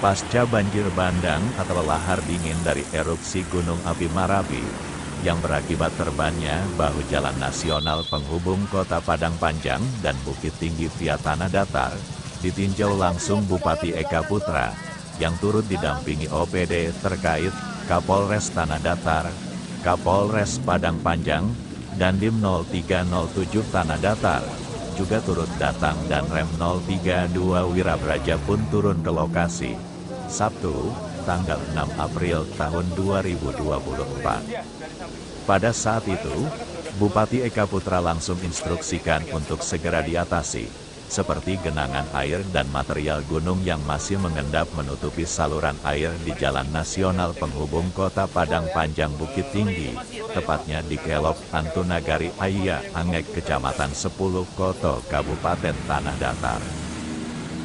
Pasca banjir bandang atau lahar dingin dari erupsi Gunung Api Marapi, yang berakibat terbannya bahu jalan nasional penghubung Kota Padang Panjang dan Bukit Tinggi via tanah datar, ditinjau langsung Bupati Eka Putra, yang turut didampingi OPD terkait, Kapolres Tanah Datar, Kapolres Padang Panjang, dan Dim 0307 Tanah Datar, juga turut datang dan Rem 032 Wirabraja pun turun ke lokasi. Sabtu, tanggal 6 April tahun 2024. Pada saat itu, Bupati Eka Putra langsung instruksikan untuk segera diatasi, seperti genangan air dan material gunung yang masih mengendap menutupi saluran air di Jalan Nasional penghubung Kota Padang Panjang Bukit Tinggi, tepatnya di Kelop Antunagari Aya Angek Kecamatan 10 Koto Kabupaten Tanah Datar.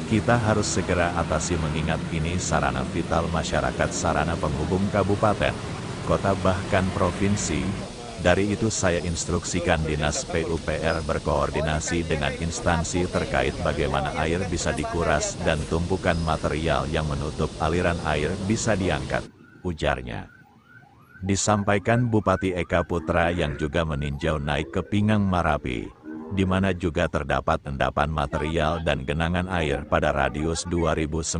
Kita harus segera atasi mengingat ini sarana vital masyarakat, sarana penghubung kabupaten, kota bahkan provinsi. Dari itu saya instruksikan Dinas PUPR berkoordinasi dengan instansi terkait bagaimana air bisa dikuras dan tumpukan material yang menutup aliran air bisa diangkat, ujarnya. Disampaikan Bupati Eka Putra yang juga meninjau naik ke Pingang Marapi, di mana juga terdapat endapan material dan genangan air pada radius 2.900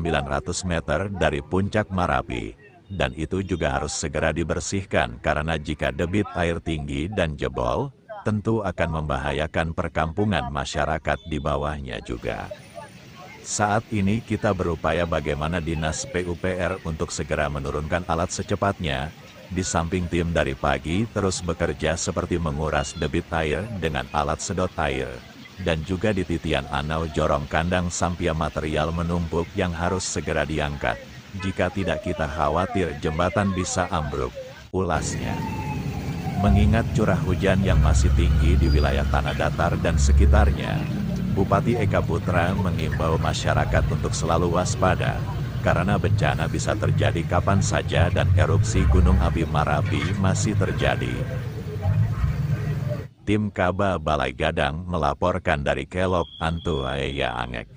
meter dari puncak Marapi, dan itu juga harus segera dibersihkan karena jika debit air tinggi dan jebol, tentu akan membahayakan perkampungan masyarakat di bawahnya juga. Saat ini kita berupaya bagaimana Dinas PUPR untuk segera menurunkan alat secepatnya, di samping tim dari pagi terus bekerja seperti menguras debit air dengan alat sedot air, dan juga di titian Anau Jorong Kandang Sampia material menumpuk yang harus segera diangkat, jika tidak kita khawatir jembatan bisa ambruk, ulasnya. Mengingat curah hujan yang masih tinggi di wilayah Tanah Datar dan sekitarnya, Bupati Eka Putra mengimbau masyarakat untuk selalu waspada, karena bencana bisa terjadi kapan saja dan erupsi Gunung Api Marapi masih terjadi. Tim Kaba Balai Gadang melaporkan dari Kelop Antu Aya Angek.